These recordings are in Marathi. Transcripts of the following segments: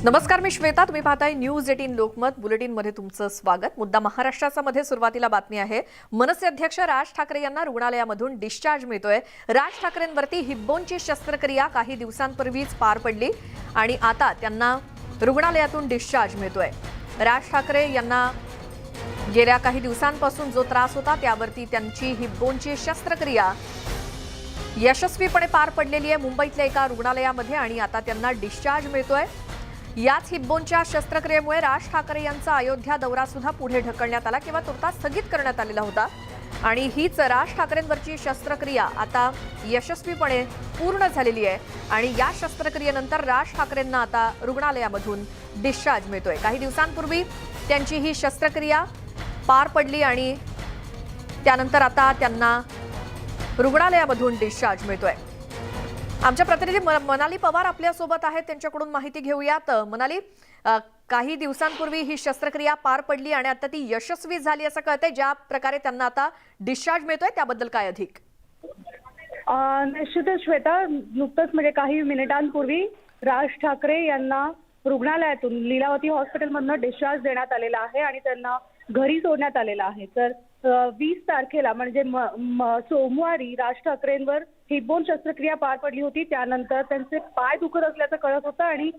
नमस्कार, मी श्वेता. तुम्ही पाहताय न्यूज 18 लोकमत बुलेटिन मध्ये तुमचं स्वागत. मुद्दा महाराष्ट्राचा मध्ये सुरुवातीला बातमी आहे. मनसे अध्यक्ष राज ठाकरे यांना रुग्णालयामधून डिस्चार्ज मिळतोय. राज ठाकरेंवरती हिप्बोनची शस्त्रक्रिया काही दिवसांपूर्वीच पार पडली आणि आता त्यांना रुग्णालयातून डिस्चार्ज मिळतोय. राज ठाकरे यांना गेल्या काही दिवसांपासून जो त्रास होता त्यावरती त्यांची हिप्बोनची शस्त्रक्रिया यशस्वीपणे पार पडलेली आहे मुंबईतल्या एका रुग्णालयामध्ये आणि आता त्यांना डिस्चार्ज मिळतोय. याच हिप्बोनच्या शस्त्रक्रियेमुळे राज ठाकरे यांचा अयोध्या दौरा सुद्धा पुढे ढकलण्यात आला किंवा तुर्तास स्थगित करण्यात आलेला होता आणि हीच राज ठाकरेंवरची शस्त्रक्रिया आता यशस्वीपणे पूर्ण झालेली आहे आणि या शस्त्रक्रियेनंतर राज ठाकरेंना आता रुग्णालयामधून डिस्चार्ज मिळतोय. काही दिवसांपूर्वी त्यांची ही शस्त्रक्रिया पार पडली आणि त्यानंतर आता त्यांना रुग्णालयामधून डिस्चार्ज मिळतोय. आमच्या प्रतिनिधी मनाली पवार आपल्या सोबत आहेत, त्यांच्याकडून माहिती घेऊयात. मनाली, काही दिवसांपूर्वी ही शस्त्रक्रिया पार पडली आणि आता ती यशस्वी झाली असं कळतंय. ज्या प्रकारे त्यांना आता डिस्चार्ज मिळतोय त्याबद्दल काय अधिक? निश्चितच श्वेता, नुकतंच म्हणजे काही मिनिटांपूर्वी राज ठाकरे यांना रुग्णालयातून लीलावती हॉस्पिटलमधून डिस्चार्ज देण्यात आलेला आहे आणि त्यांना घरी सोडण्यात आलेलं आहे. तर 20 तारखेला म्हणजे सोमवारी राज ठाकरेंवर हिप्बोन शस्त्रक्रिया पार पडली होती. त्यानंतर त्यांचे पाय दुखत असल्याचं कळत होतं आणि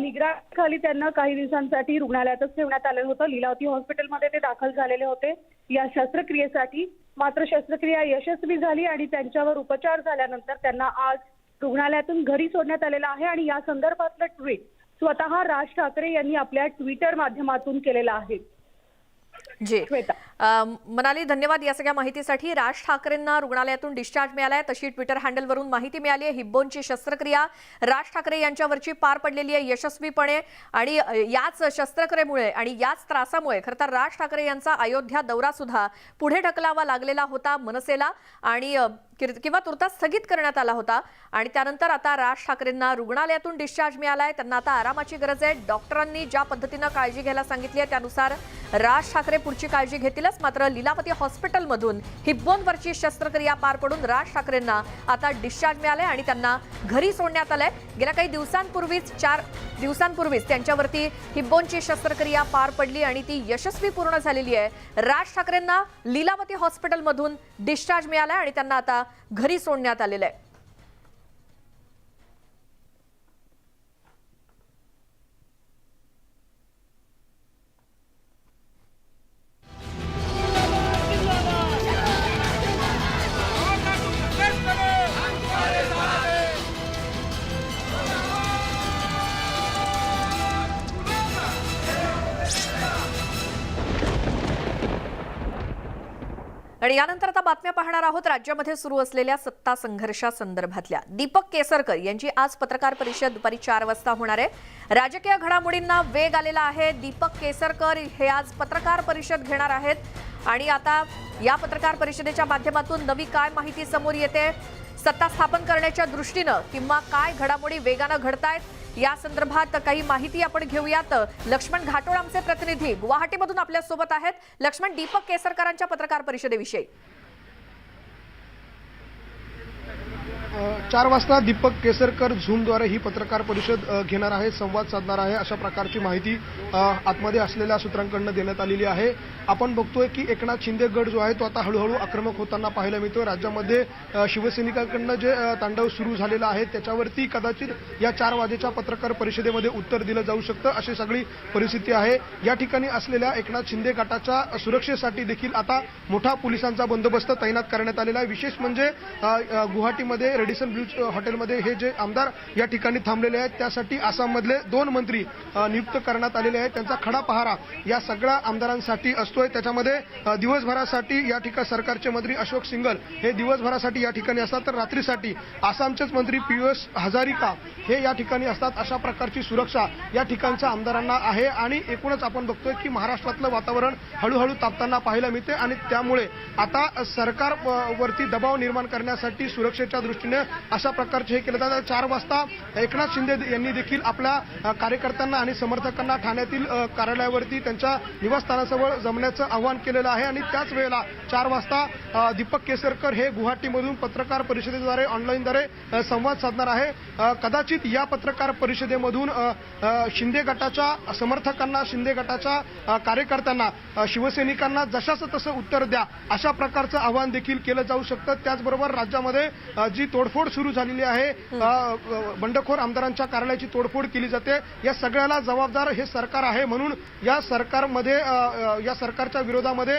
निगराणीखाली त्यांना काही दिवसांसाठी रुग्णालयातच ठेवण्यात आलं होतं. लीलावती हॉस्पिटलमध्ये ते दाखल झालेले होते या शस्त्रक्रियेसाठी. मात्र शस्त्रक्रिया यशस्वी झाली आणि त्यांच्यावर उपचार झाल्यानंतर त्यांना आज रुग्णालयातून घरी सोडण्यात आलेलं आहे आणि या संदर्भातलं ट्विट स्वतः राज ठाकरे यांनी आपल्या ट्विटर माध्यमातून केलेलं आहे. जी मनाली, धन्यवाद या सगळ्या माहितीसाठी. राज ठाकरेंना रुग्णालयातून डिस्चार्ज मिळालाय तशी ट्विटर हँडलवरून माहिती मिळाली आहे. हिप्बोनची शस्त्रक्रिया राज ठाकरे यांच्यावरची पार पडलेली आहे यशस्वीपणे आणि याच शस्त्रक्रियेमुळे आणि याच त्रासामुळे खरं तर राज ठाकरे यांचा अयोध्या दौरा सुद्धा पुढे ढकलावा लागलेला होता मनसेला आणि किंवा तुर्तास स्थगित करण्यात आला होता आणि त्यानंतर आता राज ठाकरेंना रुग्णालयातून डिस्चार्ज मिळालाय. त्यांना आता आरामाची गरज आहे. डॉक्टरांनी ज्या पद्धतीनं काळजी घ्यायला सांगितली आहे त्यानुसार राज ठाकरे पुढची काळजी घेतीलच. मात्र लीलावती हॉस्पिटलमधून हिप्बोनवरची शस्त्रक्रिया पार पडून राज ठाकरेंना आता डिस्चार्ज मिळालाय आणि त्यांना घरी सोडण्यात आलंय. गेल्या काही दिवसांपूर्वीच 4 दिवसांपूर्वीच त्यांच्यावरती हिप्बोनची शस्त्रक्रिया पार पडली आणि ती यशस्वी पूर्ण झालेली आहे. राज ठाकरेंना लीलावती हॉस्पिटलमधून डिस्चार्ज मिळालाय आणि त्यांना आता घरी सोडण्यात आलेलं आहे. आणि यानंतर आता बातम्या पाहणार आहोत राज्यामध्ये सुरू असलेल्या सत्ता संघर्षासंदर्भातल्या. दीपक केसरकर यांची आज पत्रकार परिषद दुपारी 4 वाजता होणार आहे. राजकीय घडामोडींना वेग आलेला आहे. दीपक केसरकर हे आज पत्रकार परिषद घेणार आहेत आणि आता या पत्रकार परिषदेच्या माध्यमातून नवी काय माहिती समोर येते, सत्ता स्थापन करण्याच्या दृष्टीनं किंवा काय घडामोडी वेगानं घडतायत या संदर्भात काही माहिती आपण घेऊयात. लक्ष्मण घाटोळ आमचे प्रतिनिधी गुवाहाटीमधून आपल्या सोबत आहेत. लक्ष्मण, दीपक केसरकरांच्या पत्रकार परिषदेविषयी 4 वाजता दीपक केसरकर झूमद्वारे ही पत्रकार परिषद घेणार आहे, संवाद साधणार आहे, अशा प्रकारची माहिती आतमध्ये असलेल्या सूत्रांकडून देण्यात आलेली आहे. आपण बघतोय की एकनाथ शिंदे गट जो आहे तो आता हळूहळू आक्रमक होताना पाहायला मिळतोय. राज्यामध्ये शिवसैनिकांकडून जे तांडव सुरू झालेलं आहे त्याच्यावरती कदाचित या 4 वाजेच्या पत्रकार परिषदेमध्ये उत्तर दिलं जाऊ शकतं, अशी सगळी परिस्थिती आहे. या ठिकाणी असलेल्या एकनाथ शिंदे गटाच्या सुरक्षेसाठी देखील आता मोठा पोलिसांचा बंदोबस्त तैनात करण्यात आलेला आहे. विशेष म्हणजे गुवाहाटीमध्ये रेडिसन ब्लू हॉटेलमध्ये हे जे आमदार या ठिकाणी थांबलेले आहेत त्यासाठी आसाममधले 2 मंत्री नियुक्त करण्यात आलेले आहेत. त्यांचा खडा पहारा या सगळ्या आमदारांसाठी असतोय. त्याच्यामध्ये दिवसभरासाठी या ठिकाणी सरकारचे मंत्री अशोक सिंगल हे दिवसभरासाठी या ठिकाणी असतात, तर रात्रीसाठी आसामचेच मंत्री पीयूष हजारिका हे या ठिकाणी असतात. अशा प्रकारची सुरक्षा या ठिकाणच्या आमदारांना आहे आणि एकूणच आपण बघतोय की महाराष्ट्रातलं वातावरण हळूहळू तापताना पाहायला मिळते आणि त्यामुळे आता सरकारवरती दबाव निर्माण करण्यासाठी सुरक्षेच्या दृष्टीने मान्य अशा प्रकारचे हे केलं जातं. 4 वाजता एकनाथ शिंदे यांनी देखील आपल्या कार्यकर्त्यांना आणि समर्थकांना ठाण्यातील कार्यालयावरती त्यांच्या निवासस्थानाजवळ जमण्याचं आवाहन केलेलं आहे आणि त्याच वेळेला 4 वाजता दीपक केसरकर हे गुवाहाटीमधून पत्रकार परिषदेद्वारे ऑनलाईनद्वारे संवाद साधणार आहे. कदाचित या पत्रकार परिषदेमधून शिंदे गटाच्या समर्थकांना, शिंदे गटाच्या कार्यकर्त्यांना, शिवसैनिकांना जशाचं तसं उत्तर द्या अशा प्रकारचं आवाहन देखील केलं जाऊ शकतं. त्याचबरोबर राज्यामध्ये जी तोडफोड सुरू झालेली आहे, बंडखोर आमदारांच्या कार्यालयाची तोडफोड केली जाते, या सगळ्याला जबाबदार हे सरकार आहे. म्हणून या सरकारमध्ये, या सरकारच्या विरोधामध्ये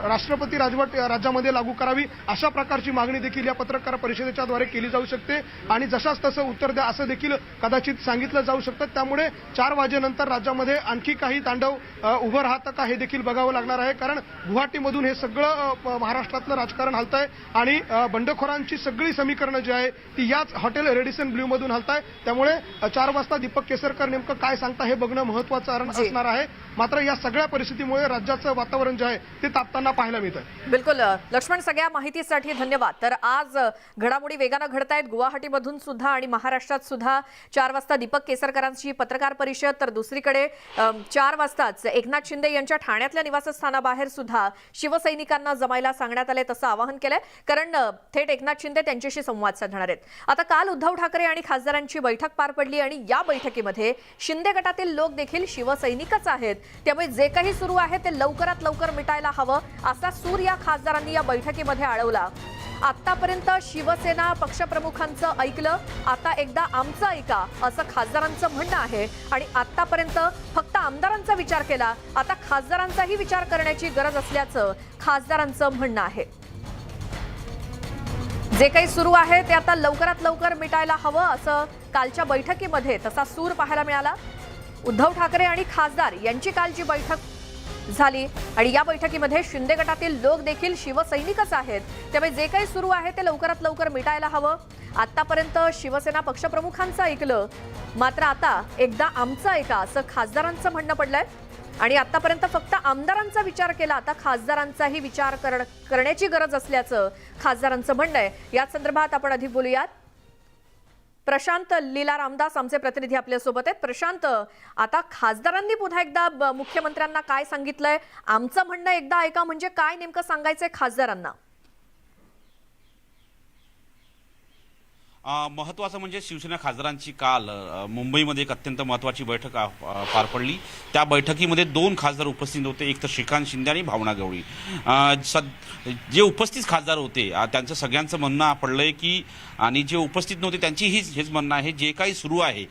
राष्ट्रपती राजवट राज्यामध्ये लागू करावी अशा प्रकारची मागणी देखील या पत्रकार परिषदेच्या द्वारे केली जाऊ शकते आणि जशाच तसं उत्तर द्या असं देखील कदाचित सांगितलं जाऊ शकतं. त्यामुळे 4 वाजेनंतर राज्यामध्ये आणखी काही तांडव उभं राहतं का हे देखील बघावं लागणार आहे. कारण गुवाहाटीमधून हे सगळं महाराष्ट्रातलं राजकारण हलतंय आणि बंडखोरांची सगळी समीकरणं जी आहे ती याच हॉटेल रेडिसन ब्ल्यू मधून हलताय. त्यामुळे 4 वाजता दीपक केसरकर नेमकं काय सांगता हे बघणं महत्वाचं असणार आहे. मात्र या सगळ्या परिस्थितीमुळे राज्याचं वातावरण जे आहे ते तापताना पाहायला मिळतंय. बिलकुल लक्ष्मण, सगळ्या माहितीसाठी धन्यवाद. तर आज घडामोडी वेगानं घडतायत गुवाहाटीमधून सुद्धा आणि महाराष्ट्रात सुद्धा. 4 वाजता दीपक केसरकरांची पत्रकार परिषद, तर दुसरीकडे 4 वाजताच एकनाथ शिंदे यांच्या ठाण्यातल्या निवासस्थानाबाहेर सुद्धा शिवसैनिकांना जमायला सांगण्यात आले, तसं आवाहन केलंय. कारण थेट एकनाथ शिंदे त्यांच्याशी संवाद साधणार आहेत. आता काल उद्धव ठाकरे आणि खासदारांची बैठक पार पडली आणि या बैठकीमध्ये शिंदे गटातील लोक देखील शिवसैनिकच आहेत. त्यामुळे जे काही सुरू आहे ते लवकरात लवकर मिटायला हवं असा सूर या खासदारांनी या बैठकीमध्ये आळवला. आतापर्यंत शिवसेना पक्षप्रमुखांचं ऐकलं, आता एकदा आमचं ऐका असं खासदारांचं म्हणणं आहे. आणि आतापर्यंत फक्त आमदारांचा विचार केला, आता खासदारांचाही विचार करण्याची गरज असल्याचं खासदारांचं म्हणणं आहे. जे काही सुरू आहे ते आता लवकरात लवकर मिटायला हवं असं कालच्या बैठकीमध्ये तसा सूर पाहायला मिळाला. उद्धव ठाकरे आणि खासदार यांची काल जी बैठक झाली आणि या बैठकीमध्ये शिंदे गटातील लोक देखील शिवसैनिकच आहेत. त्यामुळे जे काही सुरू आहे ते लवकरात लवकर मिटायला हवं. आतापर्यंत शिवसेना पक्षप्रमुखांचं ऐकलं, मात्र आता एकदा आमचं ऐका असं खासदारांचं म्हणणं पडलंय. आणि आतापर्यंत फक्त आमदारांचा विचार केला, आता खासदारांचाही विचार करण्याची गरज असल्याचं खासदारांचं म्हणणं आहे. या संदर्भात आपण अधिक बोलूयात. प्रशांत लीला रामदास आमचे प्रतिनिधी आपल्यासोबत आहेत. प्रशांत, आता खासदारांनी पुन्हा एकदा मुख्यमंत्र्यांना काय सांगितलंय? आमचं म्हणणं एकदा ऐका म्हणजे काय नेमकं सांगायचंय खासदारांना? महत्त्वाचं म्हणजे शिवसेना खासदारांची काल मुंबईमध्ये एक अत्यंत महत्त्वाची बैठक पार पडली. त्या बैठकीमध्ये 2 खासदार उपस्थित होते, एक तर श्रीकांत शिंदे आणि भावना गवळी. जे उपस्थित खासदार होते त्यांचं सगळ्यांचं म्हणणं पडलंय की, आणि जे उपस्थित नव्हते त्यांची हेच म्हणणं आहे, जे काही सुरू आहे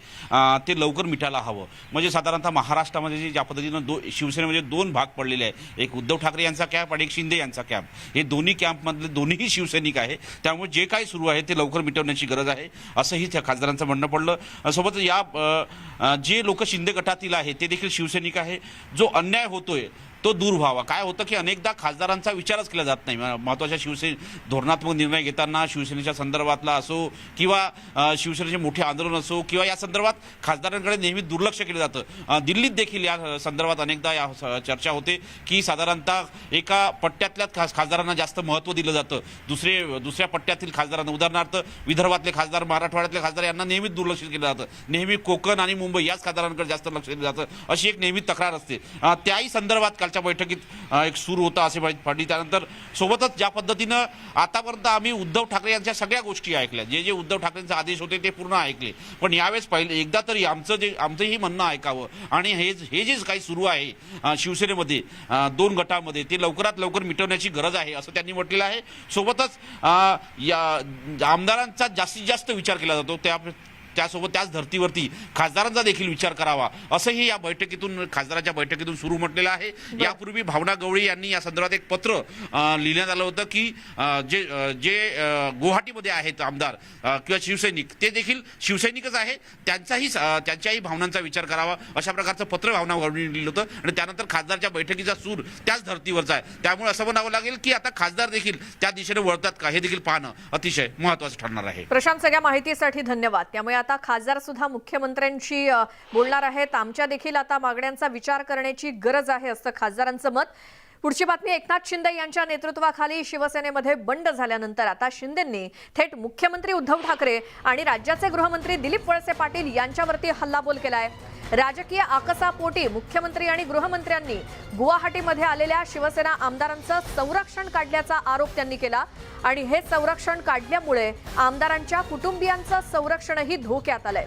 ते लवकर मिटायला हवं. म्हणजे साधारणतः महाराष्ट्रामध्ये ज्या पद्धतीनं शिवसेनेमध्ये 2 भाग पडलेले आहे, एक उद्धव ठाकरे यांचा कॅम्प आणि एक शिंदे यांचा कॅम्प. हे दोन्ही कॅम्पमधले दोन्हीही शिवसैनिक आहे. त्यामुळे जे काही सुरू आहे ते लवकर मिटवण्याची गरज आहे असंही त्या खासदारांचं म्हणणं पडलं. सोबत या जे लोक शिंदे गटातील आहे ते देखील शिवसैनिक आहे. जो अन्याय होतोय तो दूर व्हावा. काय होतं की अनेकदा खासदारांचा विचारच केला जात नाही. महत्त्वाच्या धोरणात्मक निर्णय घेताना शिवसेनेच्या संदर्भातला असो किंवा शिवसेनेचे मोठे आंदोलन असो किंवा या संदर्भात खासदारांकडे नेहमी दुर्लक्ष केलं जातं. दिल्लीत देखील या संदर्भात अनेकदा या चर्चा होते की साधारणतः एका पट्ट्यातल्या खासदारांना जास्त महत्त्व दिलं जातं, दुसऱ्या पट्ट्यातील खासदारांना, उदाहरणार्थ विदर्भातले खासदार, मराठवाड्यातले खासदार यांना नेहमी दुर्लक्ष केलं जातं. नेहमी कोकण आणि मुंबई याच खासदारांकडे जास्त लक्ष दिलं जातं, अशी एक नेहमी तक्रार असते. त्याही संदर्भात कालच्या बैठकीत एक सूर होता असे पडली. त्यानंतर सोबतच ज्या पद्धतीनं आतापर्यंत आम्ही उद्धव ठाकरे यांच्या सगळ्या गोष्टी ऐकल्या, जे उद्धव ठाकरेंचे आदेश होते ते पूर्ण ऐकले, पण यावेळेस पहिले एकदा तरी आमचंही म्हणणं ऐकावं आणि हे जे काही सुरू आहे शिवसेनेमध्ये 2 गटामध्ये ते लवकरात लवकर मिटवण्याची गरज आहे असं त्यांनी म्हटलेलं आहे. सोबतच आमदारांचा जास्तीत जास्त विचार केला जातो, त्यासोबत त्याच धर्तीवरती खासदारांचा देखील विचार करावा असंही या बैठकीतून, खासदारांच्या बैठकीतून सुरू म्हटलेलं आहे. यापूर्वी भावना गवळी यांनी या संदर्भात एक पत्र लिहिण्यात आलं होतं की जे गुवाहाटीमध्ये आहेत आमदार किंवा शिवसैनिक ते देखील शिवसैनिकच आहे, त्यांच्याही भावनांचा विचार करावा अशा प्रकारचं पत्र भावना गवळींनी लिहिलं होतं. आणि त्यानंतर खासदारच्या बैठकीचा सूर त्याच धर्तीवरचा आहे. त्यामुळे असं म्हणावं लागेल की आता खासदार देखील त्या दिशेने वळतात का हे देखील पाहणं अतिशय महत्त्वाचं ठरणार आहे. प्रशांत, सगळ्या माहितीसाठी धन्यवाद. त्यामुळे आता खासदार सुद्धा मुख्यमंत्र्यांशी बोलणार आहेत. आमच्या देखील आता मागण्यांचा विचार करण्याची गरज आहे असं खासदारांचं मत. पुढची बातमी एकनाथ शिंदे यांच्या नेतृत्वाखाली शिवसेनेमध्ये बंड झाल्यानंतर आता शिंदेंनी थेट मुख्यमंत्री उद्धव ठाकरे आणि राज्याचे गृहमंत्री दिलीप वळसे पाटील यांच्यावरती हल्लाबोल केलाय। राजकीय आकसापोटी मुख्यमंत्री आणि गृहमंत्र्यांनी गुवाहाटीमध्ये आलेल्या शिवसेना आमदारांचं संरक्षण काढल्याचा आरोप त्यांनी केला आणि हे संरक्षण काढल्यामुळे आमदारांच्या कुटुंबियांचं संरक्षणही धोक्यात आलंय।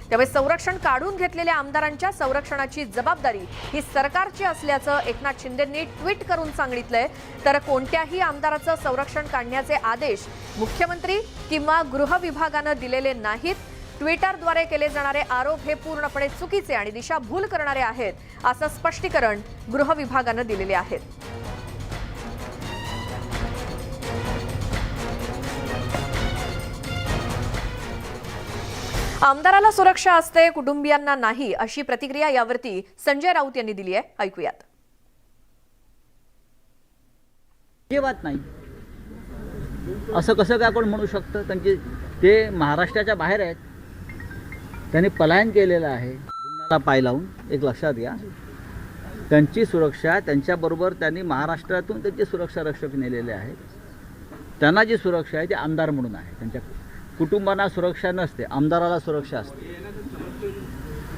त्यामुळे संरक्षण काढून घेतलेल्या आमदारांच्या संरक्षणाची जबाबदारी ही सरकारची असल्याचं एकनाथ शिंदेंनी ट्विट करून सांगितलंय। तर कोणत्याही आमदाराचं संरक्षण काढण्याचे आदेश मुख्यमंत्री किंवा गृह विभागानं दिलेले नाहीत। ट्विटरद्वारे केले जाणारे आरोप हे पूर्णपणे चुकीचे आणि दिशाभूल करणारे आहेत, असं स्पष्टीकरण गृह विभागानं दिलेले आहे। आमदाराला सुरक्षा असते, कुटुंबियांना नाही, अशी प्रतिक्रिया यावरती संजय राऊत यांनी दिली आहे। ऐकूयात। अजिबात नाही, असं कसं काय कोण म्हणू शकतं? त्यांची ते महाराष्ट्राच्या बाहेर आहेत, त्यांनी पलायन केलेलं आहे रुग्णाला पाय लावून। एक लक्षात घ्या, त्यांची सुरक्षा, त्यांच्याबरोबर त्यांनी महाराष्ट्रातून त्यांची सुरक्षा रक्षक नेलेले आहेत। त्यांना जी सुरक्षा आहे ती आमदार म्हणून आहे, त्यांच्या कुटुंबांना सुरक्षा नसते, आमदाराला सुरक्षा असते।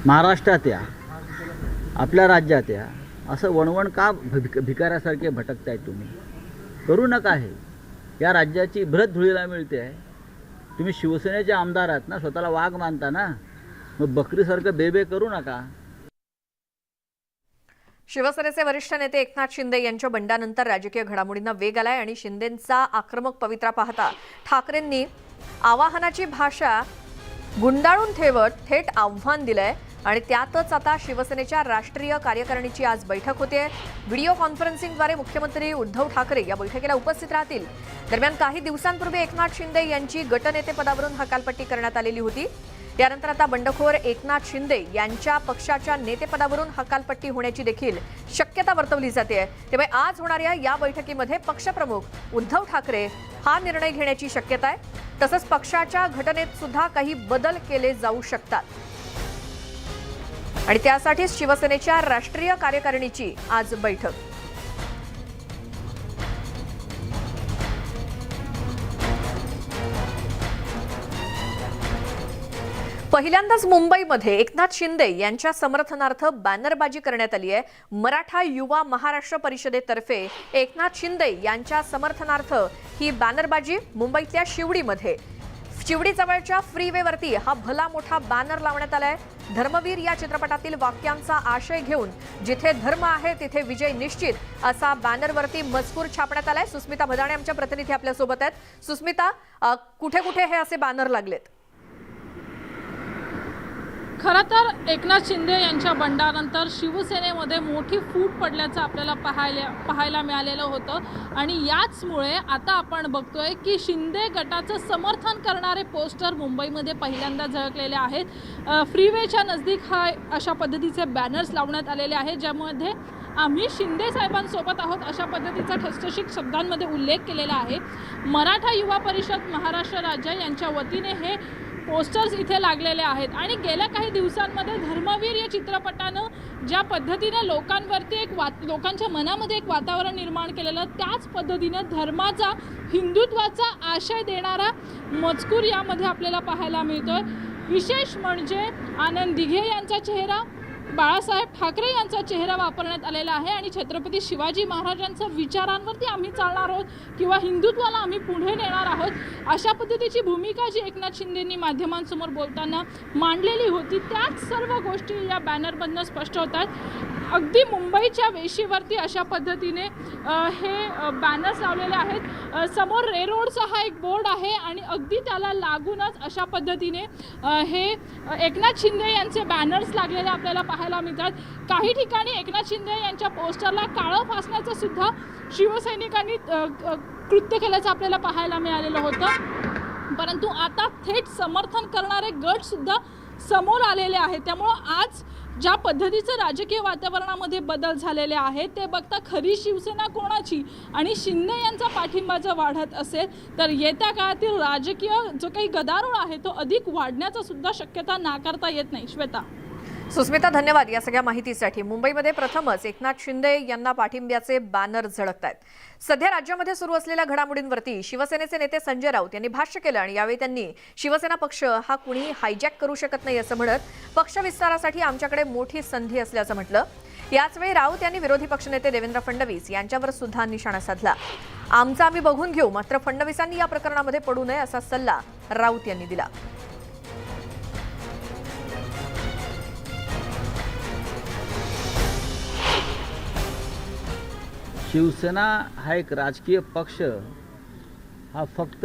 महाराष्ट्रात या, आपल्या राज्यात या, असं वणवण का भिकाऱ्यासारखे भटकताय तुम्ही? करू नका। हे या राज्याची इब्रत धुळीला मिळते आहे। तुम्ही शिवसेनेचे आमदार आहात ना, स्वतःला वाघ मानता ना, मग बकरीसारखं बेबे करू नका। शिवसेनेचे वरिष्ठ नेते एकनाथ शिंदे यांच्या बंडानंतर राजकीय घडामोडींना वेग आलाय आणि शिंदेंचा आक्रमक पवित्रा पाहता ठाकरेंनी आवाहनाची भाषा गुंडाळून ठेवत थेट आव्हान दिलंय आणि त्यातच आता शिवसेनेच्या राष्ट्रीय कार्यकारिणीची आज बैठक होते। व्हिडिओ कॉन्फरन्सिंगद्वारे मुख्यमंत्री उद्धव ठाकरे या बैठकीला उपस्थित राहतील। दरम्यान काही दिवसांपूर्वी एकनाथ शिंदे यांची गटनेतेपदावरून हकालपट्टी करण्यात आलेली होती। त्यानंतर आता बंडखोर एकनाथ शिंदे यांच्या पक्षाच्या नेतेपदावरून हकालपट्टी होण्याची देखील शक्यता वर्तवली जाते। त्यामुळे आज होणाऱ्या या बैठकीमध्ये पक्षप्रमुख उद्धव ठाकरे हा निर्णय घेण्याची शक्यता आहे। तसंच पक्षाच्या घटनेत सुद्धा काही बदल केले जाऊ शकतात आणि त्यासाठीच शिवसेनेच्या राष्ट्रीय कार्यकारिणीची आज बैठक। पहिल्यांदाच मुंबईमध्ये एकनाथ शिंदे यांच्या समर्थनार्थ बॅनरबाजी करण्यात आली आहे। मराठा युवा महाराष्ट्र परिषदेतर्फे एकनाथ शिंदे यांच्या समर्थनार्थ ही बॅनरबाजी मुंबईतल्या शिवडीजवळच्या फ्रीवेवरती हा भला मोठा बॅनर लावण्यात आलाय। धर्मवीर या चित्रपटातील वाक्यांचा आशय घेऊन जिथे धर्म आहे तिथे विजय निश्चित असा बॅनरवरती मजकूर छापण्यात आलाय। सुस्मिता भदाणे आमच्या प्रतिनिधी आपल्या सोबत आहेत। सुस्मिता, कुठे कुठे हे असे बॅनर लागलेत? खरं तर एकनाथ शिंदे यांच्या बंडानंतर शिवसेनेमध्ये मोठी फूट पडल्याचं आपल्याला पाहायला मिळालेलं होतं आणि याचमुळे आता आपण बघतोय की शिंदे गटाचं समर्थन करणारे पोस्टर मुंबईमध्ये पहिल्यांदा झळकलेले आहेत। फ्रीवेच्या नजदीक अशा पद्धतीचे बॅनर्स लावण्यात आलेले आहेत, ज्यामध्ये आम्ही शिंदे साहेबांसोबत आहोत अशा पद्धतीचा ठसठशीत शब्दांमध्ये उल्लेख केलेला आहे। मराठा युवा परिषद महाराष्ट्र राज्य यांच्या वतीने हे पोस्टर्स इथे लागलेले आहेत आणि गेल्या काही दिवसांमध्ये धर्मवीर या चित्रपटानं ज्या पद्धतीने लोकांच्या मनामध्ये एक वातावरण निर्माण केलेलं, त्याच पद्धतीने धर्माचा, हिंदुत्वाचा आशय देणारा मजकूर यामध्ये आपल्याला पाहायला मिळतोय। विशेष म्हणजे आनंद दिघे यांचा चेहरा, बाळासाहेब ठाकरे यांचा चेहरा वापरण्यात आलेला आहे आणि छत्रपती शिवाजी महाराजांच्या विचारांवरती आम्ही चालणार आहोत किंवा हिंदुत्वाला आम्ही पुढे नेणार आहोत, अशा पद्धतीची भूमिका जी एकनाथ शिंदेंनी माध्यमांसमोर बोलताना मांडलेली होती, त्याच सर्व गोष्टी या बॅनरमधनं स्पष्ट होतात। अगदी मुंबईच्या वेशीवरती अशा पद्धतीने हे बॅनर्स लावलेले आहेत। समोर रेरोडचा हा एक बोर्ड आहे आणि अगदी त्याला लागूनच अशा पद्धतीने हे एकनाथ शिंदे यांचे बॅनर्स लागलेले आपल्याला पाहायला मिळतात। काही ठिकाणी एकनाथ शिंदे यांच्या पोस्टरला काळं फासण्याचं सुद्धा शिवसैनिकांनी कृत्य केल्याचं आपल्याला पाहायला मिळालेलं होतं, परंतु आता थेट समर्थन करणारे गट सुद्धा समोर आलेले आहेत। त्यामुळं आज ज्या पद्धतीचं राजकीय वातावरणामध्ये बदल झालेले आहेत ते बघता खरी शिवसेना कोणाची आणि शिंदे यांचा पाठिंबा जर वाढत असेल तर येत्या काळातील राजकीय जो काही गदारोळ आहे तो अधिक वाढण्याचा सुद्धा शक्यता नाकारता येत नाही। श्वेता, सुस्मिता, धन्यवाद या सगळ्या माहितीसाठी. मुंबईमध्ये प्रथमच एकनाथ शिंदे यांना पाठिंब्याचे बॅनर झळकतायत. सध्या राज्यामध्ये सुरू असलेल्या घडामोडींवरती शिवसेनेचे नेते संजय राऊत यांनी भाष्य केलं आणि यावेळी त्यांनी शिवसेना पक्ष हा कुणीही हायजॅक करू शकत नाही असं म्हणत पक्ष विस्तारासाठी आमच्याकडे मोठी संधी असल्याचं म्हटलं. याचवेळी राऊत यांनी विरोधी पक्षनेते देवेंद्र फडणवीस यांच्यावर सुद्धा निशाणा साधला. आमचं आम्ही बघून घेऊ, मात्र फडणवीसांनी या प्रकरणामध्ये पडू नये असा सल्ला राऊत यांनी दिला. शिवसेना हा एक राजकीय पक्ष हा फक्त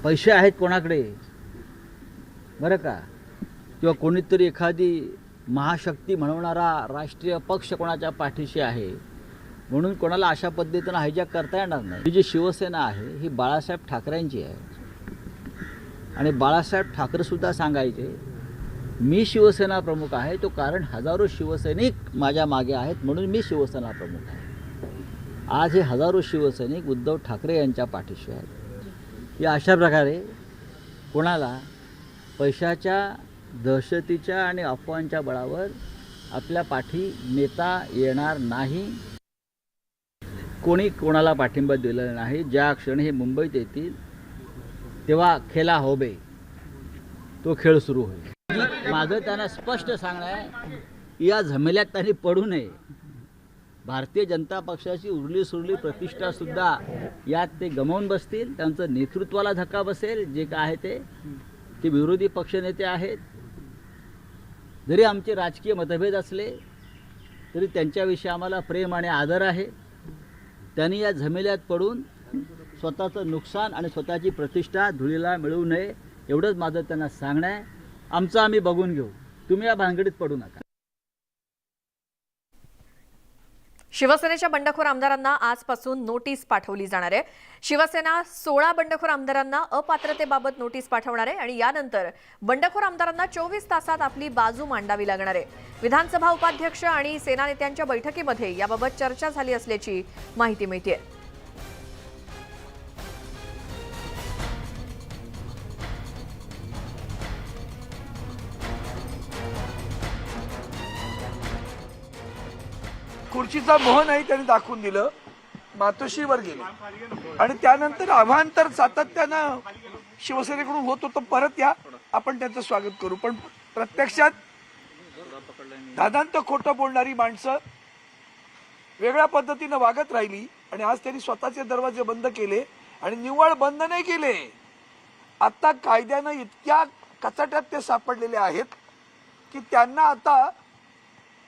पैसे आहेत कोणाकडे बरं का, किंवा कोणीतरी एखादी महाशक्ती म्हणवणारा राष्ट्रीय पक्ष कोणाच्या पाठीशी आहे म्हणून कोणाला अशा पद्धतीनं हायजॅक करता येणार नाही. ही जी शिवसेना आहे ही बाळासाहेब ठाकरेंची आहे आणि बाळासाहेब ठाकरेसुद्धा सांगायचे मी शिवसेना प्रमुख आहे, तो कारण हजारो शिवसैनिक माझ्या मागे आहेत म्हणून मी शिवसेना प्रमुख आहे. आज हे हजारो शिवसैनिक उद्धव ठाकरे यांच्या पाठीशी आहेत. या अशा प्रकारे कोणाला पैशाच्या, दहशतीच्या आणि अफवांच्या बळावर आपल्या पाठी नेता येणार नाही. कोणी कोणाला पाठिंबा दिलेला नाही. ज्या क्षणी हे मुंबईत येतील तेव्हा खेला होबे, तो खेळ सुरू होईल. माझं त्यांना स्पष्ट सांगणं आहे, या झमेल्यात त्यांनी पडू नये. भारतीय जनता पक्षाची उरली सुरली प्रतिष्ठासुद्धा यात ते गमावून बसतील. त्यांचं नेतृत्वाला धक्का बसेल. जे काय आहे ते विरोधी पक्षनेते आहेत. जरी आमचे राजकीय मतभेद असले तरी त्यांच्याविषयी आम्हाला प्रेम आणि आदर आहे. त्यांनी या झमेल्यात पडून स्वतःचं नुकसान आणि स्वतःची प्रतिष्ठा धुळीला मिळवू नये एवढंच माझं त्यांना सांगणं आहे. आमचं आम्ही बघून घेऊ, तुम्ही या भानगडीत पडू नका. शिवसेनेच्या बंडखोर आमदारांना आजपासून नोटीस पाठवली जाणार आहे. शिवसेना 16 बंडखोर आमदारांना अपात्रतेबाबत नोटीस पाठवणार आहे आणि यानंतर बंडखोर आमदारांना 24 तासात आपली बाजू मांडावी लागणार आहे. विधानसभा उपाध्यक्ष आणि सेना नेत्यांच्या बैठकीमध्ये याबाबत चर्चा झाली असल्याची माहिती मिळते. खुर्चीचा मोह नाही त्यांनी दाखवून दिलं. मातोश्रीवर गेले आणि त्यानंतर आव्हान तर सातत्यानं शिवसेनेकडून होत होतं, परत या आपण त्यांचं स्वागत करू. पण प्रत्यक्षात दादांत खोटं बोलणारी माणसं वेगळ्या पद्धतीनं वागत राहिली आणि आज त्यांनी स्वतःचे दरवाजे बंद केले आणि निव्वळ बंद नाही केले. आता कायद्यानं इतक्या कचाट्यात ते सापडलेले आहेत की त्यांना आता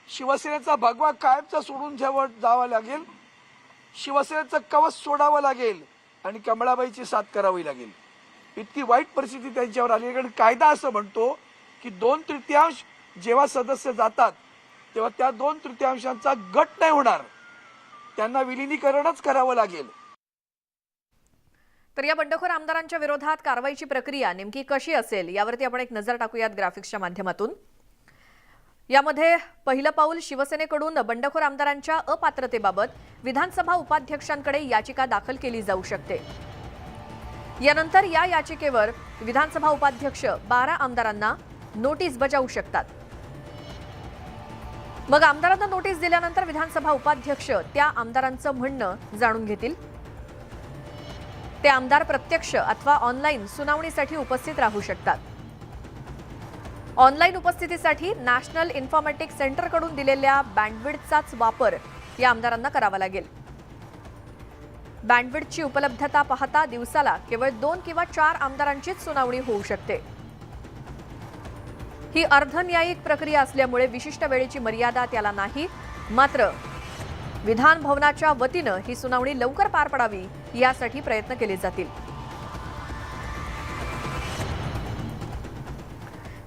शिवसेनेचा भगवा कायमचा सोडून जावं लागेल, शिवसेनेचं कवच सोडावं लागेल आणि कमळाबाईची साथ करावी लागेल. इतकी वाईट परिस्थिती त्यांच्यावर आली. कारण कायदा असं म्हणतो की 2/3 जेव्हा सदस्य जातात तेव्हा त्या 2/3 गट नाही होणार, त्यांना विलिनीकरणच करावं लागेल. तर या बंडखोर आमदारांच्या विरोधात कारवाईची प्रक्रिया नेमकी कशी असेल यावरती आपण एक नजर टाकूयात ग्राफिक्सच्या माध्यमातून. यामध्ये पहिलं पाऊल शिवसेनेकडून बंडखोर आमदारांच्या अपात्रतेबाबत विधानसभा उपाध्यक्षांकडे याचिका दाखल केली जाऊ शकते. यानंतर या याचिकेवर विधानसभा उपाध्यक्ष 12 आमदारांना नोटीस बजावू शकतात. मग आमदारांना नोटीस दिल्यानंतर विधानसभा उपाध्यक्ष त्या आमदारांचं म्हणणं जाणून घेतील. ते आमदार प्रत्यक्ष अथवा ऑनलाईन सुनावणीसाठी उपस्थित राहू शकतात. ऑनलाईन उपस्थितीसाठी नॅशनल इन्फॉर्मॅटिक्स सेंटरकडून दिलेल्या बँडविड्थचाच वापर या आमदारांना करावा लागेल. बँडविड्थची उपलब्धता पाहता दिवसाला केवळ 2 किंवा 4 आमदारांचीच सुनावणी होऊ शकते. ही अर्धन्यायिक प्रक्रिया असल्यामुळे विशिष्ट वेळेची मर्यादा त्याला नाही. मात्र विधान भवनाच्या वतीनं ही सुनावणी लवकर पार पडावी यासाठी प्रयत्न केले जातील.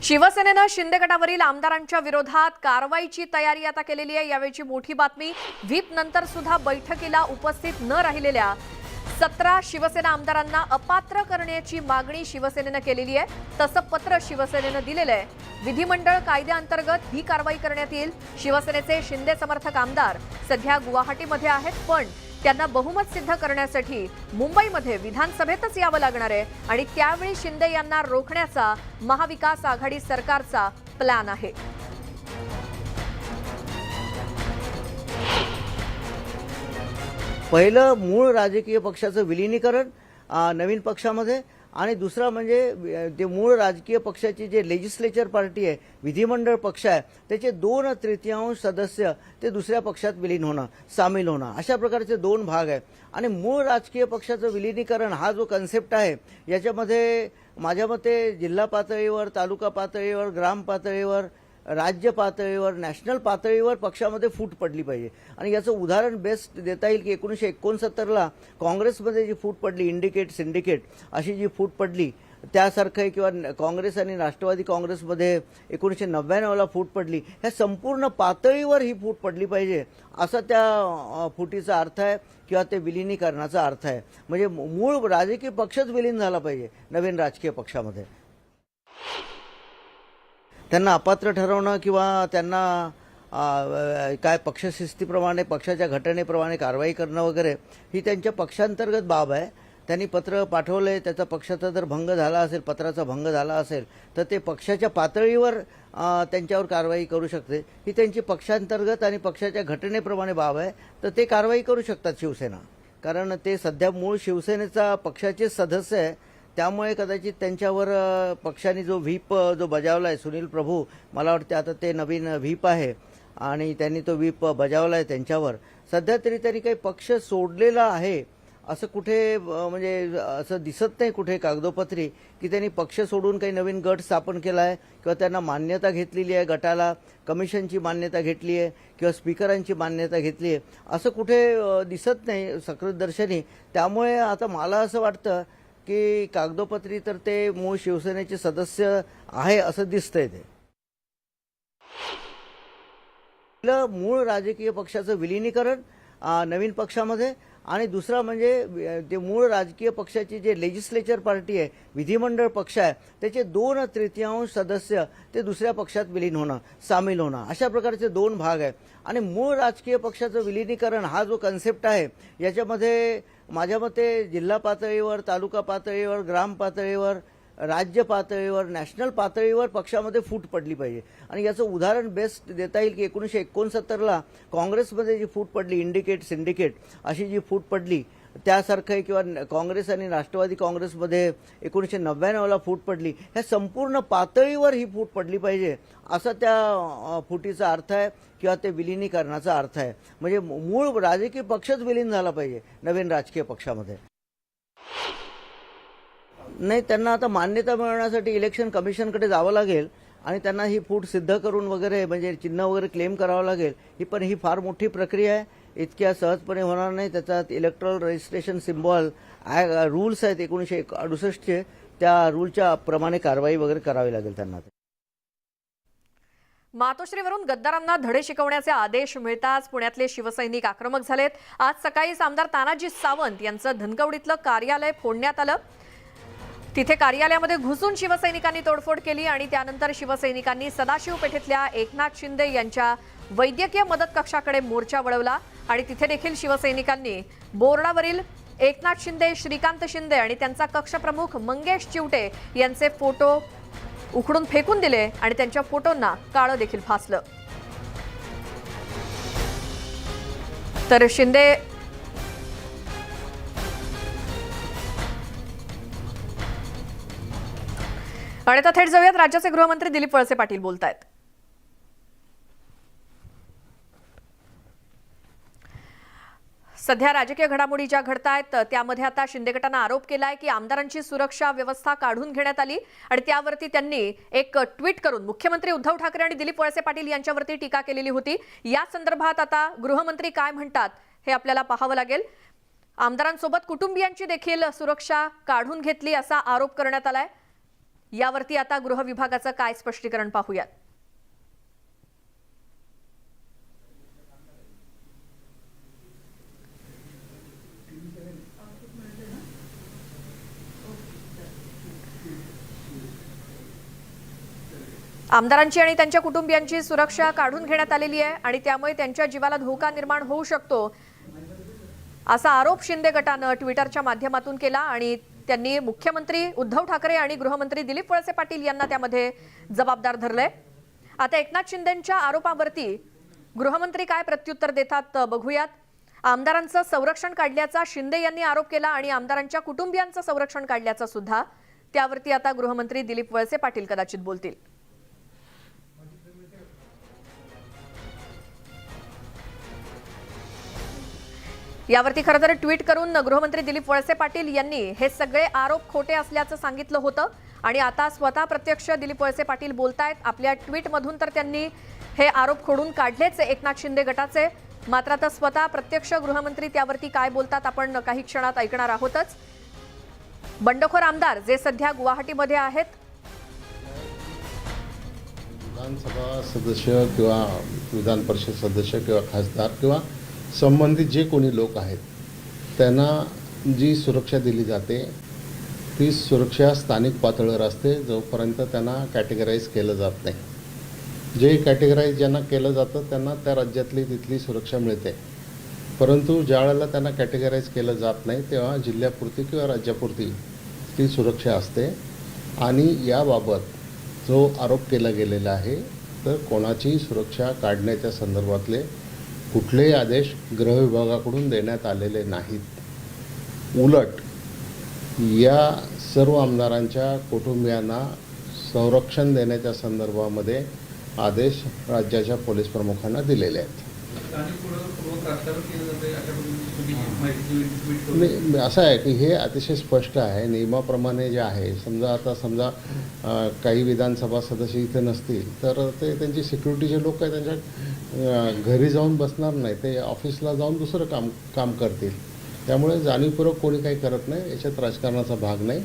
शिवसेनेनं शिंदे गटावरील आमदारांच्या विरोधात कारवाईची तयारी आता केलेली आहे. यावेळची मोठी बातमी, व्हीप नंतर सुद्धा बैठकीला उपस्थित न राहिलेल्या 17 शिवसेना आमदारांना अपात्र करण्याची मागणी शिवसेनेनं केलेली आहे. तसं पत्र शिवसेनेनं दिलेलं आहे. विधिमंडळ कायद्याअंतर्गत ही कारवाई करण्यात येईल. शिवसेनेचे शिंदे समर्थक आमदार सध्या गुवाहाटीमध्ये आहेत, पण त्यांना बहुमत सिद्ध करण्यासाठी मुंबईमध्ये विधानसभेतच यावं लागणार आहे आणि त्यावेळी शिंदे यांना रोखण्याचा महाविकास आघाडी सरकारचा प्लॅन आहे. पहिलं मूळ राजकीय पक्षाचं विलिनीकरण नवीन पक्षामध्ये, आणि दुसरा म्हणजे ते मूळ राजकीय पक्षाची जे लेजिस्लेचर पार्टी आहे, विधिमंडळ पक्ष आहे, त्याचे 2/3 सदस्य ते दुसऱ्या पक्षात विलीन होणं, सामील होणं, अशा प्रकारचे 2 भाग आहे. आणि मूळ राजकीय पक्षाचं विलिनीकरण हा जो कन्सेप्ट आहे, याच्यामध्ये माझ्या मते जिल्हा पातळीवर, तालुका पातळीवर, ग्राम पातळीवर, राज्य पातळीवर, नॅशनल पातळीवर पक्षामध्ये फूट पडली पाहिजे. आणि याचं उदाहरण बेस्ट देता येईल की 1969ला काँग्रेसमध्ये जी फूट पडली, इंडिकेट सिंडिकेट अशी जी फूट पडली त्यासारखं, किंवा काँग्रेस आणि राष्ट्रवादी काँग्रेसमध्ये 1999ला फूट पडली, ह्या संपूर्ण पातळीवर ही फूट पडली पाहिजे असा त्या फुटीचा अर्थ आहे, किंवा ते विलिनीकरणाचा अर्थ आहे. म्हणजे मूळ राजकीय पक्षच विलीन झाला पाहिजे नवीन राजकीय पक्षामध्ये. त्यांना अपात्र ठरवणं किंवा त्यांना काय पक्षशिस्तीप्रमाणे, पक्षाच्या घटनेप्रमाणे कारवाई करणं वगैरे ही त्यांच्या पक्षांतर्गत बाब आहे. त्यांनी पत्र पाठवलंय, त्याचा पक्षाचा जर भंग झाला असेल, पत्राचा भंग झाला असेल, तर ते पक्षाच्या पातळीवर त्यांच्यावर कारवाई करू शकते. ही त्यांची पक्षांतर्गत आणि पक्षाच्या घटनेप्रमाणे बाब आहे, तर ते कारवाई करू शकतात शिवसेना, कारण ते सध्या मूळ शिवसेनेचा पक्षाचे सदस्य आहे. त्यामुळे कदाचित त्यांच्यावर पक्षाने जो व्हीप जो बजावला आहे, सुनील प्रभू, मला वाटते आता ते नवीन व्हीप आहे आणि त्यांनी तो व्हीप बजावला आहे त्यांच्यावर. सध्या तरी त्यांनी काही पक्ष सोडलेला आहे असं कुठे म्हणजे असं दिसत नाही कुठे कागदोपत्री की त्यांनी पक्ष सोडून काही नवीन गट स्थापन केला आहे, किंवा त्यांना मान्यता घेतलेली आहे, गटाला कमिशनची मान्यता घेतली आहे किंवा स्पीकरांची मान्यता घेतली आहे, असं कुठे दिसत नाही सकृतदर्शनी. त्यामुळे आता मला असं वाटतं की कागदोपत्री तर ते मूळ शिवसेनेचे सदस्य आहे असं दिसतंय. ते मूळ राजकीय पक्षाचं विलिनीकरण नवीन पक्षामध्ये, आणि दुसरा म्हणजे ते मूळ राजकीय पक्षाची जे लेजिस्लेचर पार्टी आहे, विधिमंडळ पक्ष आहे, त्याचे 2/3 सदस्य ते दुसऱ्या पक्षात विलीन होणं, सामील होणं, अशा प्रकारचे 2 भाग आहे. आणि मूळ राजकीय पक्षाचं विलिनीकरण हा जो कन्सेप्ट आहे, याच्यामध्ये माझ्या मते जिल्हा पातळीवर, तालुका पातळीवर, ग्राम पातळीवर, राज्य पातळीवर, नॅशनल पातळीवर पक्षामध्ये फूट पडली पाहिजे. आणि याचं उदाहरण बेस्ट देता येईल की 1969ला काँग्रेसमध्ये जी फूट पडली, इंडिकेट सिंडिकेट अशी जी फूट पडली त्यासारखं, किंवा काँग्रेस आणि राष्ट्रवादी काँग्रेसमध्ये 1999ला फूट पडली, ह्या संपूर्ण पातळीवर ही फूट पडली पाहिजे असा त्या फुटीचा अर्थ आहे, किंवा ते विलिनीकरणाचा अर्थ आहे. म्हणजे मूळ राजकीय पक्षच विलीन झाला पाहिजे नवीन राजकीय पक्षामध्ये. नाही, त्यांना आता मान्यता मिळवण्यासाठी इलेक्शन कमिशनकडे जावं लागेल आणि त्यांना ही फूट सिद्ध करून वगैरे म्हणजे चिन्ह वगैरे क्लेम करावं लागेल. ही फार मोठी प्रक्रिया आहे, इतक्या सहजपणे होणार नाही. त्याच्यात इलेक्ट्रॉल रजिस्ट्रेशन सिम्बॉल रूल्स आहेत 1968चे, त्या रूलच्या प्रमाणे कारवाई वगैरे करावी लागेल त्यांना. मातोश्रीवरून गद्दारांना धडे शिकवण्याचे आदेश मिळताच पुण्यातले शिवसैनिक आक्रमक झालेत. आज सकाळीच आमदार तानाजी सावंत यांचं धनकवडीतलं कार्यालय फोडण्यात आलं. तिथे कार्यालयामध्ये घुसून शिवसैनिकांनी तोडफोड केली आणि त्यानंतर शिवसैनिकांनी सदाशिव पेठेतल्या एकनाथ शिंदे यांच्या वैद्यकीय मदत कक्षाकडे मोर्चा वळवला आणि तिथे देखील शिवसैनिकांनी बोर्डावरील एकनाथ शिंदे, श्रीकांत शिंदे आणि त्यांचा कक्षप्रमुख मंगेश चिवटे यांचे फोटो उखडून फेकून दिले आणि त्यांच्या फोटोंना काळं देखील फासलं. तर शिंदे आणि आता थेट जाऊयात, राज्याचे गृहमंत्री दिलीप वळसे पाटील बोलतायत. सध्या राजकीय घडामोडी ज्या घडतायत त्यामध्ये आता शिंदे गटानं आरोप केलाय की आमदारांची सुरक्षा व्यवस्था काढून घेण्यात आली आणि त्यावरती त्यांनी एक ट्विट करून मुख्यमंत्री उद्धव ठाकरे आणि दिलीप वळसे पाटील यांच्यावरती टीका केलेली होती. या संदर्भात आता गृहमंत्री काय म्हणतात हे आपल्याला पाहावं लागेल. आमदारांसोबत कुटुंबियांची देखील सुरक्षा काढून घेतली असा आरोप करण्यात आलाय. यावरती आता गृह विभागाचं काय स्पष्टीकरण पाहूयात. आमदारांची आणि त्यांच्या कुटुंबियांची सुरक्षा काढून घेण्यात आलेली आहे आणि त्यामुळे त्यांच्या जीवाला धोका निर्माण होऊ शकतो. असा आरोप शिंदे गटानं ट्विटरच्या माध्यमातून केला आणि त्यांनी मुख्यमंत्री उद्धव ठाकरे आणि गृहमंत्री दिलीप वळसे पाटील यांना त्यामध्ये जबाबदार धरलंय. आता एकनाथ शिंदेंच्या आरोपावरती गृहमंत्री काय प्रत्युत्तर देतात बघूयात. आमदारांचं संरक्षण काढल्याचा शिंदे यांनी आरोप केला आणि आमदारांच्या कुटुंबियांचं संरक्षण काढल्याचा सुद्धा. त्यावरती आता गृहमंत्री दिलीप वळसे पाटील कदाचित बोलतील. यावरती खरं तर ट्विट करून गृहमंत्री दिलीप वळसे पाटील यांनी हे सगळे आरोप खोटे असल्याचं सांगितलं होतं आणि आता स्वतः प्रत्यक्ष दिलीप वळसे पाटील बोलतायत. आपल्या ट्विटमधून तर त्यांनी हे आरोप खोडून काढलेच एकनाथ शिंदे गटाचे. मात्र आता स्वतः प्रत्यक्ष गृहमंत्री त्यावरती काय बोलतात आपण काही क्षणात ऐकणार आहोतच. बंडखोर आमदार जे सध्या गुवाहाटीमध्ये आहेत, विधानसभा सदस्य किंवा विधान परिषद सदस्य किंवा खासदार किंवा संबंधित जे कोणी लोक आहेत त्यांना जी सुरक्षा दिली जाते ती सुरक्षा स्थानिक पातळीवर असते. जोपर्यंत त्यांना कॅटेगराईज केलं जात नाही, जे कॅटेगराईज ज्यांना केलं जातं त्यांना त्या राज्यातली तिथली सुरक्षा मिळते. परंतु ज्या वेळेला त्यांना कॅटेगराईज केलं जात नाही तेव्हा जिल्ह्यापुरती किंवा राज्यापुरती ती सुरक्षा असते. आणि याबाबत जो आरोप केला गेलेला आहे तर कोणाची सुरक्षा काढण्याच्या संदर्भातले कुठलेही आदेश गृह विभागाकडून देण्यात आलेले नाहीत. उलट या सर्व आमदारांच्या कुटुंबियांना संरक्षण देण्याच्या संदर्भामध्ये आदेश राज्याच्या पोलीस प्रमुखांना दिलेले आहेत. नाही, असं आहे की हे अतिशय स्पष्ट आहे नियमाप्रमाणे जे आहे. समजा काही विधानसभा सदस्य इथे नसतील तर ते त्यांची सिक्युरिटीचे लोक आहे त्यांच्या घरी जाऊन बसणार नाही, ते ऑफिसला जाऊन दुसरं काम करतील. त्यामुळे जाणीवपूर्वक कोणी काही करत नाही, याच्यात राजकारणाचा भाग नाही.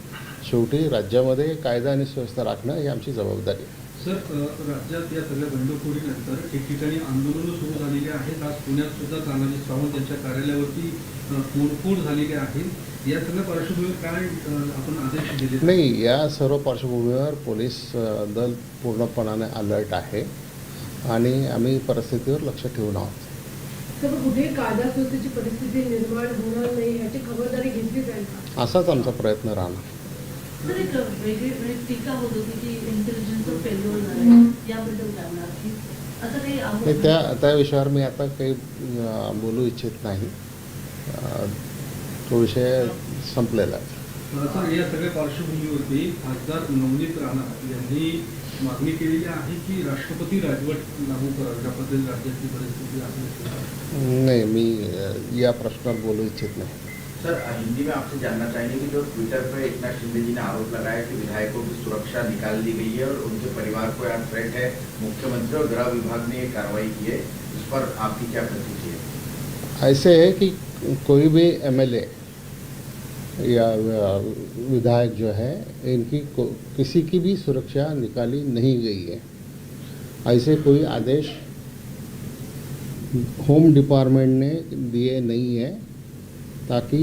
शेवटी राज्यामध्ये कायदा आणि सुव्यवस्था राखणं ही आमची जबाबदारी आहे. सर, राज्यात या सगळ्या बंडखोरीनंतर ठिकठिकाणी आंदोलनं सुरू झालेली आहेत. आज पुण्यात सुद्धा तानाजी सावंत यांच्या कार्यालयावरती तोडफोड झालेली आहे. या सगळ्या पार्श्वभूमीवर काय आपण आदेश दिले? नाही, या सर्व पार्श्वभूमीवर पोलीस दल पूर्णपणाने अलर्ट आहे आणि आम्ही परिस्थितीवर लक्ष ठेवून आहोत. तर कुठे कायदा सुव्यवस्थेची परिस्थिती निर्माण होणार नाही याची खबरदारी घेतली जाईल का? असाच आमचा प्रयत्न राहणार. सर, एक वेगळी टीका होत होती की इंटेलिजन्सचा फेल्युअर झाला, याबद्दल काय म्हणणार की असं काही आहे? त्या विषयावर मी आता काही बोलू इच्छित नाही. तो विषय संपलेला आहे. सर, या सगळ्या पार्श्वभूमीवरती खासदार नवनीत राणा यांनी मागणी केलेली आहे की राष्ट्रपती राजवट लागू करावी. या पद्धतीने राज्यातली परिस्थिती आहे. नहीं, मैं या प्रश्न बोलू इच्छित नहीं. सर, हिंदी में आपसे जानना चाहेंगे कि जो ट्विटर पर एकनाथ शिंदे जी ने आरोप लगाया कि विधायकों की सुरक्षा निकाल दी गई है और उनके परिवार को यहाँ थ्रेट है, मुख्यमंत्री और गृह विभाग ने ये कार्रवाई की है, इस पर आपकी क्या प्रतिक्रिया? ऐसे है कि कोई भी एमएलए या विधायक जो है इनकी किसी की भी सुरक्षा निकाली नहीं गई है. ऐसे कोई आदेश होम डिपार्टमेंट ने दिए नहीं है, ताकि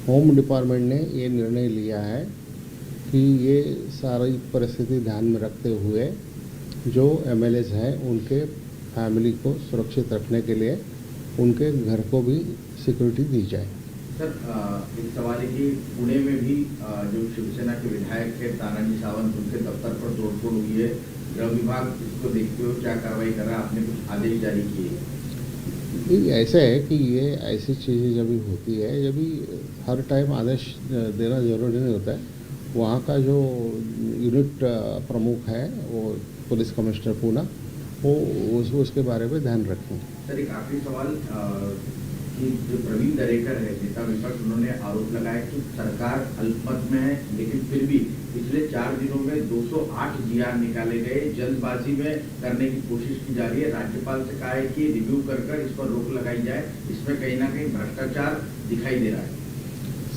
होम डिपार्टमेंट ने ये निर्णय लिया है कि ये सारी परिस्थिति ध्यान में रखते हुए जो एमएलएज हैं उनके फैमिली को सुरक्षित रखने के लिए उनके घर को भी सिक्योरिटी दी जाए. सर, एक सवाल है कि पुणे में भी जो शिवसेना के विधायक थे तानाजी सावंत, उनके दफ्तर पर तोड़फोड़ हुई है. गृह विभाग इसको देखते हुए क्या कार्रवाई कर रहा है? आपने कुछ आदेश जारी किए? ऐसा है कि ये ऐसी चीज़ें जब भी होती है, जब भी हर टाइम आदेश देना जरूरी नहीं होता है. वहाँ का जो यूनिट प्रमुख है वो पुलिस कमिश्नर पूना, वो उसके बारे में ध्यान रखेंगे. सर, एक आखिरी सवाल कि जो प्रवीण दरेकर है नेता विपक्ष, उन्होंने आरोप लगाया कि सरकार अल्पमत में है, लेकिन फिर भी पिछले 4 दिनों में 208 जीआर निकाले गए, जल्दबाजी में करने की कोशिश की जा रही है. राज्यपाल से कहा है कि रिव्यू कर इस पर रोक लगाई जाए, इसमें कहीं ना कहीं भ्रष्टाचार दिखाई दे रहा है.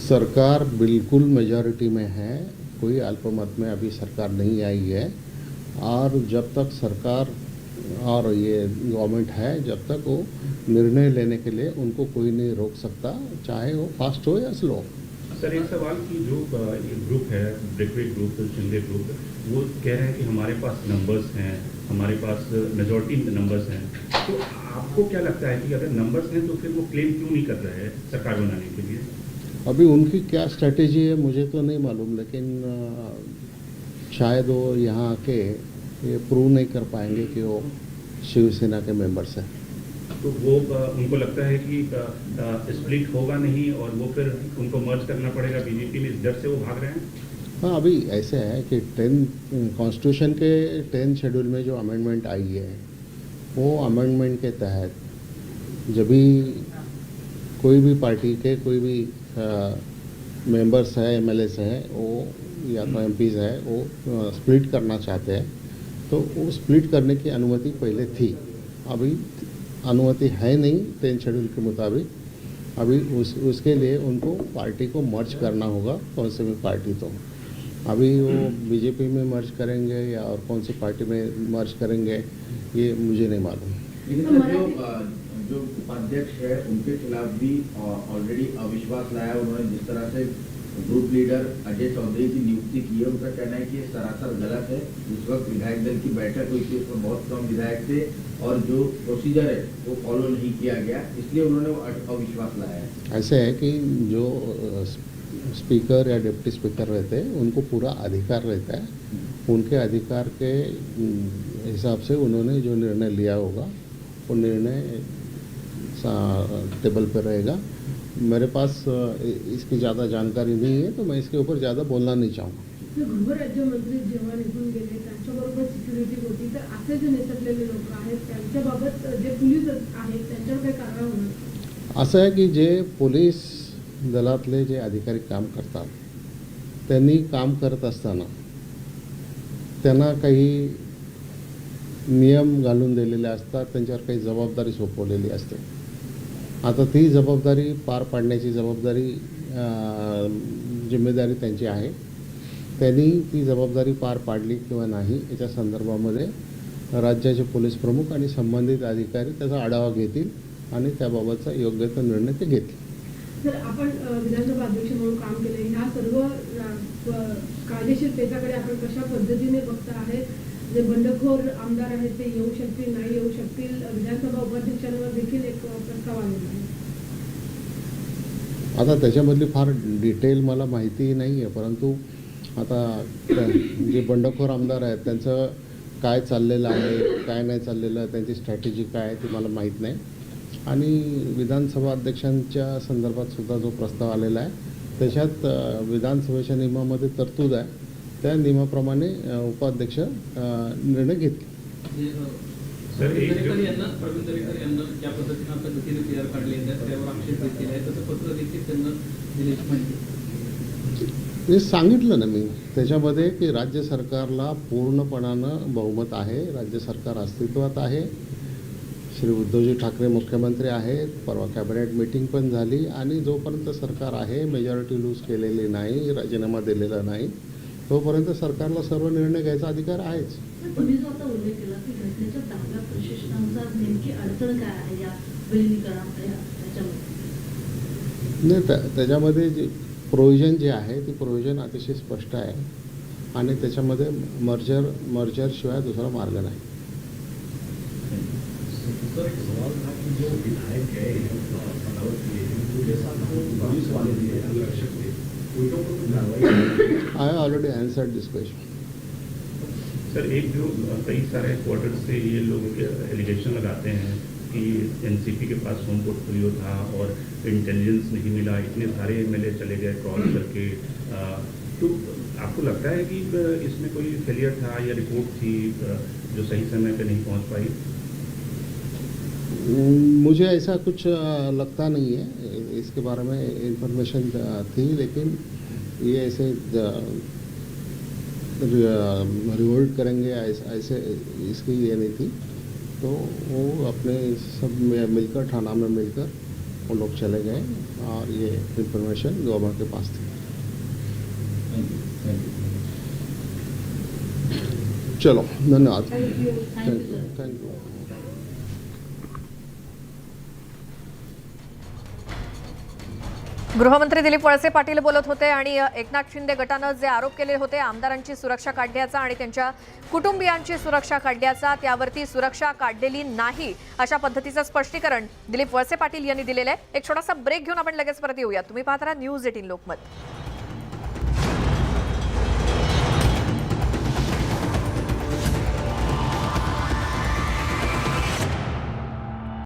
सरकार बिल्कुल मेजॉरिटी में है, कोई अल्पमत में अभी सरकार नहीं आई है. और जब तक सरकार और ये गवर्नमेंट है, जब तक वो निर्णय लेने के लिए उनको कोई नहीं रोक सकता, चाहे वो फास्ट हो या स्लो. सर एक सवाल कि जो ये ग्रुप है, ब्रिगेड ग्रुप, शिंदे ग्रुप, वो कह रहे हैं कि हमारे पास नंबर्स हैं, हमारे पास मेजॉरिटी नंबर्स हैं, तो आपको क्या लगता है कि अगर नंबर्स हैं तो फिर वो क्लेम क्यों नहीं कर रहे हैं सरकार बनाने के लिए? अभी उनकी क्या स्ट्रेटेजी है मुझे तो नहीं मालूम, लेकिन शायद वो यहाँ आके ये प्रूव नहीं कर पाएंगे कि वो शिवसेना के मेंबर्स हैं। तो वो उनको लगता है कि स्प्लिट होगा नहीं और वो फिर उनको मर्ज करना पड़ेगा बीजेपी में, इस डर से वो भाग रहे हैं? हाँ, अभी ऐसे है कि 10 कॉन्स्टिट्यूशन के 10 शेड्यूल में जो अमेंडमेंट आई है, वो अमेंडमेंट के तहत जब भी कोई भी पार्टी के कोई भी मेंबर्स है, एमएलएस हैं, वो या तो एमपीज है, वो स्प्लिट करना चाहते हैं, तो वो स्प्लिट करने की अनुमति पहले थी। अभी अनुमति है नहीं 10 शेड्यूल के मुताबिक। अभी उसके लिए उनको पार्टी को मर्ज करना होगा, कौन से भी पार्टी। तो अभी वो बीजेपी में मर्ज करेंगे या और कौन सी पार्टी में मर्ज करेंगे, ये मुझे नहीं मालूम। लेकिन सर जो उपाध्यक्ष है उनके खिलाफ भी ऑलरेडी अविश्वास लाया उन्होंने, जिस तरह से ग्रुप लीडर अजय चौधरी की नियुक्ति की है, उनका कहना है कि ये सरासर गलत है। उस वक्त विधायक दल की बैठक हुई थी, उसमें बहुत कम विधायक थे और जो प्रोसीजर है वो फॉलो नहीं किया गया, इसलिए उन्होंने अविश्वास लाया है। ऐसे है कि जो स्पीकर या डिप्टी स्पीकर रहते हैं उनको पूरा अधिकार रहता है, उनके अधिकार के हिसाब से उन्होंने जो निर्णय लिया होगा वो निर्णय टेबल पर रहेगा। मेरे पास इसकी ज़्यादा जानकारी नहीं है, तो मैं इसके ऊपर ज़्यादा बोलना नहीं चाहूँगा। गृहराज्यमंत्री जेव्हा निघून गेले त्यांच्याबरोबर सिक्युरिटी होती, तर असे जे निसटलेले लोक आहेत त्यांच्याबाबत जे पोलीस आहेत त्यांच्यावर काही कारवाई होणार? असं आहे की जे पोलीस दलातले जे अधिकारी काम करतात, त्यांनी काम करत असताना त्यांना काही नियम घालून दिलेले असतात, त्यांच्यावर काही जबाबदारी सोपवलेली असते। आता ती जबाबदारी पार पाडण्याची जबाबदारी जिम्मेदारी त्यांची आहे। त्यांनी ती जबाबदारी पार पाडली किंवा नाही याच्या संदर्भामध्ये राज्याचे पोलीस प्रमुख आणि संबंधित अधिकारी त्याचा आढावा घेतील आणि त्याबाबतचा योग्य तो निर्णय ते घेतील। सर, आपण विधानसभा अध्यक्ष म्हणून काम केले, ह्या सर्व कायदेशीरतेच्याकडे आपण कशा पद्धतीने बघता आहे? जे बंडखोर आमदार आहेत ते येऊ शकतील, नाही येऊ शकतील, विधानसभा उपाध्यक्षांवर देखील एक प्रस्ताव आलेला आहे। आता त्याच्यामधली फार डिटेल मला माहिती नाही आहे, परंतु आता जे बंडखोर आमदार आहेत त्यांचं काय चाललेलं आहे, काय नाही चाललेलं, त्यांची स्ट्रॅटेजी काय आहे ती मला माहीत नाही। आणि विधानसभा अध्यक्षांच्या संदर्भात सुद्धा जो प्रस्ताव आलेला आहे त्याच्यात विधानसभेच्या नियमामध्ये तरतूद आहे, त्या नियमाप्रमाणे उपाध्यक्ष निर्णय घेतील। सर यांना प्रवीण दरेकर यांना ज्या पद्धतीने आपल्या गतीने तयार काढले त्यावर आक्षेप घेतलेला आहे, तसं पत्र देखील त्यांना दिल्याची माहिती हे सांगितलं ना मी त्याच्यामध्ये की राज्य सरकारला पूर्णपणानं बहुमत आहे, राज्य सरकार अस्तित्वात आहे, श्री उद्धवजी ठाकरे मुख्यमंत्री आहेत, परवा कॅबिनेट मीटिंग पण झाली आणि जोपर्यंत सरकार आहे, मेजॉरिटी लूज केलेली नाही, राजीनामा दिलेला नाही, तोपर्यंत सरकारला सर्व निर्णय घ्यायचा अधिकार आहेच। तुम्ही जो आता उल्लेख केला की घटनेच्या 10व्या प्रशिक्षणाचा नेमकी अडचण काय आहे या विलीनीकरणामध्ये? नाही, त्याच्यामध्ये जे प्रोव्हिजन जे आहे ती प्रोव्हिजन अतिशय स्पष्ट आहे आणि त्याच्यामध्ये मर्जर शिवाय दुसरा मार्ग नाही। I already answered this question. Sir, एक जो कई सारे क्वार्टर से ये लोग एलिगेशन लगाते हैं कि एनसीपी के पास होम पोर्टफोलियो था और इंटेलिजेंस नहीं मिला, इतने सारे एमएलए चले गए क्रॉस करके, तो आपको लगता है कि इसमें कोई फेलियर था या रिपोर्ट थी जो सही समय पे नहीं पहुंच पाई? मुझे ऐसा कुछ लगता नहीं है, इसके बारे में इंफॉर्मेशन थी, लेकिन ये ऐसे रिवोल्ट करेंगे ऐसे इसकी ये नहीं थी। तो वो अपने सब मिलकर थाना में मिलकर वो लोग चले गए और ये इंफॉर्मेशन गवर्नमेंट के पास थी। चलो, धन्यवाद। Thank you. गृहमंत्री दिलीप वळसे पाटील बोलत होते आणि एकनाथ शिंदे गटानं जे आरोप केले होते आमदारांची सुरक्षा काढण्याचा आणि त्यांच्या कुटुंबियांची सुरक्षा काढण्याचा, त्यावरती सुरक्षा काढलेली नाही अशा पद्धतीचं स्पष्टीकरण दिलीप वळसे पाटील यांनी दिलेलं आहे. एक छोटासा ब्रेक घेऊन आपण लगेच परत येऊया. तुम्ही पाहता न्यूज 18 लोकमत.